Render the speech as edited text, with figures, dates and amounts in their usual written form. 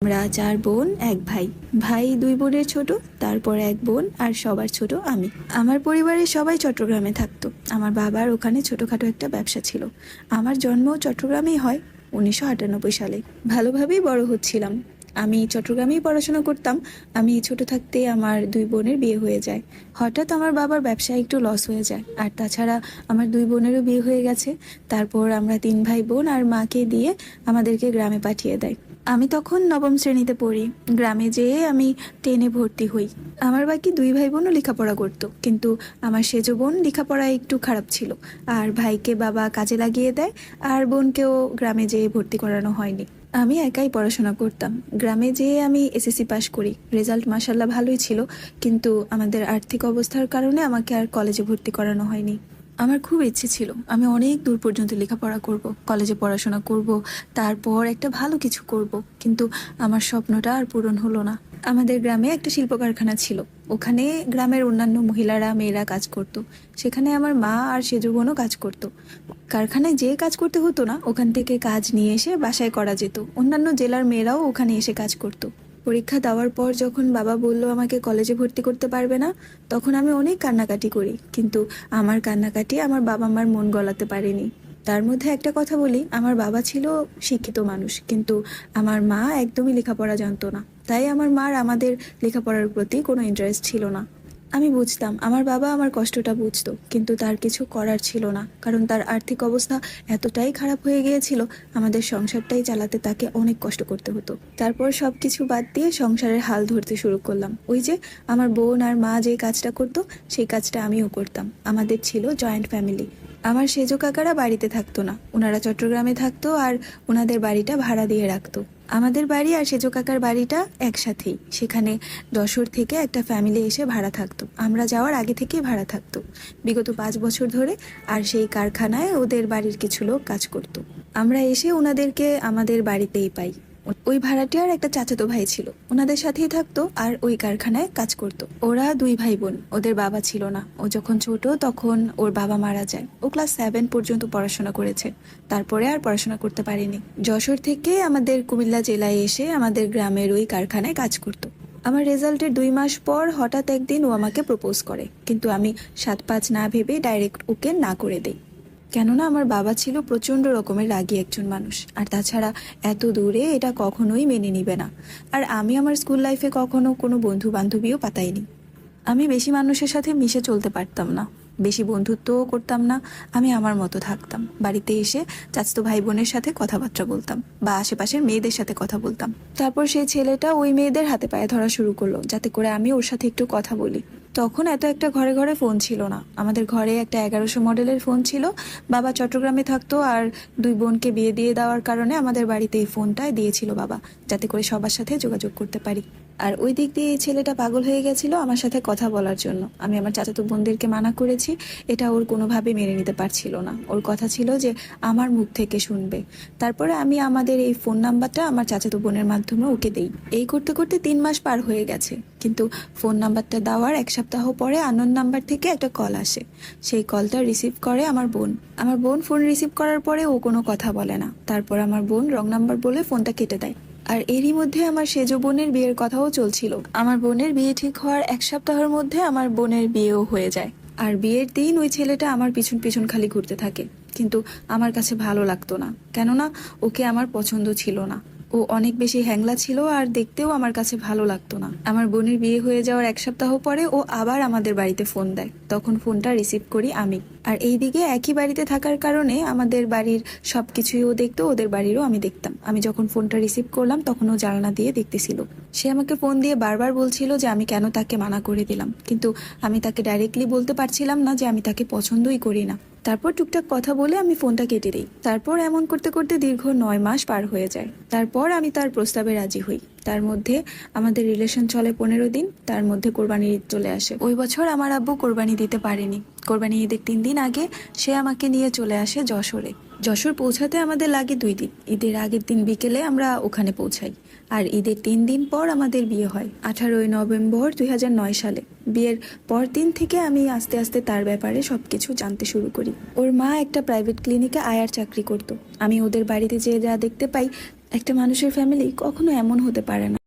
আমরা 4 বোন 1 ভাই। ভাই 2 বোনের ছোট, তারপর 1 বোন আর সবার ছোট আমি। আমার পরিবারের সবাই চট্টগ্রামে থাকতো। আমার বাবার ওখানে ছোটখাটো একটা ব্যবসা ছিল। আমার জন্ম চট্টগ্রামেই হয় 1998 সালে। ভালোভাবেই বড় হচ্ছিলাম। আমি চট্টগ্রামেই পড়াশোনা করতাম। আমি ছোট থাকতেই আমার 2 বোনের বিয়ে হয়ে যায়। হঠাৎ আমার বাবার ব্যবসায় একটু লস হয়ে যায়। আর তাছাড়া আমার 2 বোনেরও বিয়ে হয়ে গেছে। তারপর আমরা 3 ভাই বোন আর মাকে দিয়ে আমাদেরকে গ্রামে পাঠিয়ে দেয়। আমি তখন 9ম শ্রেণীতে পড়ি। গ্রামে যেয়ে আমি 10-এ ভর্তি হই। আমার বাকি 2 ভাই বোনও লেখাপড়া করতো, কিন্তু আমার সেজো বোন লেখাপড়ায় একটু খারাপ ছিল। আর ভাইকে বাবা কাজে লাগিয়ে দেয়, আর বোনকেও গ্রামে যেয়ে ভর্তি করানো হয়নি। আমি একাই পড়াশোনা করতাম। গ্রামে যেয়ে আমি এসএসসি পাশ করি। রেজাল্ট মাশাল্লাহ ভালোই ছিল, কিন্তু আমাদের আর্থিক অবস্থার কারণে আমাকে আর কলেজে ভর্তি করানো হয়নি। আমার খুব ইচ্ছে ছিল আমি অনেক দূর পর্যন্ত লেখাপড়া করব, কলেজে পড়াশোনা করব, তারপর একটা ভালো কিছু করব, কিন্তু আমার স্বপ্নটা আর পূরণ হলো না। আমাদের গ্রামে একটা শিল্প কারখানা ছিল। ওখানে গ্রামের অন্যান্য মহিলারা মেয়েরা কাজ করত। সেখানে আমার মা আর সেজো বোনও কাজ করত। কারখানায় যে কাজ করতে হতো না, ওখান থেকে কাজ নিয়ে এসে বাসায় করা যেত। অন্যান্য জেলার মেয়েরাও ওখানে এসে কাজ করত। পরীক্ষা দেওয়ার পর যখন বাবা বলল আমাকে কলেজে ভর্তি করতে পারবে না, তখন আমি অনেক কান্নাকাটি করি, কিন্তু আমার কান্নাকাটি আমার বাবা মার মন গলাতে পারেনি। তার মধ্যে একটা কথা বলি, আমার বাবা ছিল শিক্ষিত মানুষ, কিন্তু আমার মা একদমই লেখাপড়া জানতো না। তাই আমার মার আমাদের লেখাপড়ার প্রতি কোনো ইন্টারেস্ট ছিল না। আমি বুঝতাম আমার বাবা আমার কষ্টটা বুঝতো, কিন্তু তার কিছু করার ছিল না, কারণ তার আর্থিক অবস্থা এতটাই খারাপ হয়ে গিয়েছিল, আমাদের সংসারটাই চালাতে তাকে অনেক কষ্ট করতে হতো। তারপর সব কিছু বাদ দিয়ে সংসারের হাল ধরতে শুরু করলাম। ওই যে আমার বোন আর মা যে কাজটা করতো, সেই কাজটা আমিও করতাম। আমাদের ছিল জয়েন্ট ফ্যামিলি। আমার সেজো কাকারা বাড়িতে থাকতো না, ওনারা চট্টগ্রামে থাকতো আর ওনাদের বাড়িটা ভাড়া দিয়ে রাখতো। আমাদের বাড়ি আর সেজো কাকার বাড়িটা একসাথেই। সেখানে যশোর থেকে একটা ফ্যামিলি এসে ভাড়া থাকতো। আমরা যাওয়ার আগে থেকেই ভাড়া থাকতো, বিগত 5 বছর ধরে। আর সেই কারখানায় ওদের বাড়ির কিছু লোক কাজ করতো। আমরা এসে ওনাদেরকে আমাদের বাড়িতেই পাই। ওই ভাড়াটিয়ার একটা চাচাতো ভাই ছিল, ওনাদের সাথেই থাকতো আর ওই কারখানায় কাজ করতো। ওরা 2 ভাই বোন, ওদের বাবা ছিল না। ও যখন ছোট তখন ওর বাবা মারা যায়। ও ক্লাস 7 পর্যন্ত পড়াশোনা করেছে, তারপরে আর পড়াশোনা করতে পারেনি। যশোর থেকে আমাদের কুমিল্লা জেলায় এসে আমাদের গ্রামের ওই কারখানায় কাজ করতো। আমার রেজাল্টের 2 মাস পর হঠাৎ একদিন ও আমাকে প্রপোজ করে, কিন্তু আমি 7-5 না ভেবে ডাইরেক্ট ওকে না করে দেই। কেননা আমার বাবা ছিল প্রচণ্ড রকমের রাগী একজন মানুষ, আর তাছাড়া এত দূরে এটা কখনোই মেনে নিবে না। আর আমি আমার স্কুল লাইফে কখনো কোনো বন্ধু বান্ধবীও পাতাইনি। আমি বেশি মানুষের সাথে মিশে চলতে পারতাম না, বেশি বন্ধুত্বও করতাম না। আমি আমার মতো থাকতাম। বাড়িতে এসে চাচাতো ভাই বোনের সাথে কথাবার্তা বলতাম, বা আশেপাশের মেয়েদের সাথে কথা বলতাম। তারপর সেই ছেলেটা ওই মেয়েদের হাতে পায়ে ধরা শুরু করলো, যাতে করে আমি ওর সাথে একটু কথা বলি। তখন এত একটা ঘরে ঘরে ফোন ছিল না। আমাদের ঘরে একটা 1100 মডেলের ফোন ছিল। বাবা চট্টগ্রামে থাকতো, আর 2 বোনকে বিয়ে দিয়ে দেওয়ার কারণে আমাদের বাড়িতে এই ফোনটাই দিয়েছিল বাবা, যাতে করে সবার সাথে যোগাযোগ করতে পারি। আর ওই দিক দিয়ে এই ছেলেটা পাগল হয়ে গেছিল আমার সাথে কথা বলার জন্য। আমি আমার চাচাতো বোনদেরকে মানা করেছি, এটা ওর কোনোভাবে মেনে নিতে পারছিল না। ওর কথা ছিল যে আমার মুখ থেকে শুনবে। তারপরে আমি আমাদের এই ফোন নাম্বারটা আমার চাচাতো বোনের মাধ্যমে ওকে দেই। এই করতে করতে 3 মাস পার হয়ে গেছে, কিন্তু ফোন নাম্বারটা দেওয়ার 1 সপ্তাহ পরে আননোন নাম্বার থেকে একটা কল আসে। সেই কলটা রিসিভ করে আমার বোন। আমার বোন ফোন রিসিভ করার পরে ও কোনো কথা বলে না। তারপর আমার বোন রং নাম্বার বলে ফোনটা কেটে দেয়। আর এরই মধ্যে আমার সেজো বোনের বিয়ের কথাও চলছিল। আমার বোনের বিয়ে ঠিক হওয়ার 1 সপ্তাহের মধ্যে আমার বোনের বিয়েও হয়ে যায়। আর বিয়ের দিন ওই ছেলেটা আমার পিছন পিছন খালি ঘুরতে থাকে, কিন্তু আমার কাছে ভালো লাগতো না, কেননা ওকে আমার পছন্দ ছিল না। ও অনেক বেশি হ্যাংলা ছিল, আর দেখতেও আমার কাছে ভালো লাগতো না। আমার বোনের বিয়ে হয়ে যাওয়ার 1 সপ্তাহ পরে ও আবার আমাদের বাড়িতে ফোন দেয়। তখন ফোনটা রিসিভ করি আমি। আর এইদিকে একই বাড়িতে থাকার কারণে আমাদের বাড়ির সবকিছুই ও দেখতো, ওদের বাড়িরও আমি দেখতাম। আমি যখন ফোনটা রিসিভ করলাম তখন ও জানালা দিয়ে দেখতেছিল। সে আমাকে ফোন দিয়ে বারবার বলছিল যে আমি কেন তাকে মানা করে দিলাম, কিন্তু আমি তাকে ডাইরেক্টলি বলতে পারছিলাম না যে আমি তাকে পছন্দই করি না। তারপর টুকটাক কথা বলে আমি ফোনটা কেটে দিই। তারপর এমন করতে করতে দীর্ঘ 9 মাস পার হয়ে যায়। তারপর আমি তার প্রস্তাবে রাজি হই। তার মধ্যে আমাদের রিলেশন চলে 15 দিন। তার মধ্যে কোরবানির ঈদ চলে আসে। ওই বছর আমার আব্বু কোরবানি দিতে পারেনি। কোরবানি ঈদের 3 দিন আগে সে আমাকে নিয়ে চলে আসে যশোরে। যশোর পৌঁছাতে আমাদের লাগে 2 দিন। ঈদের আগের দিন বিকেলে আমরা ওখানে পৌঁছাই, আর ঈদের 3 দিন পর আমাদের বিয়ে হয় 18 নভেম্বর 2009 সালে। বিয়ের পর দিন থেকে আমি আস্তে আস্তে তার ব্যাপারে সবকিছু জানতে শুরু করি। ওর মা একটা প্রাইভেট ক্লিনিকে আয়ার চাকরি করতো। আমি ওদের বাড়িতে যেয়ে যা দেখতে পাই একটা মানুষের ফ্যামিলি কখনো এমন হতে পারে না।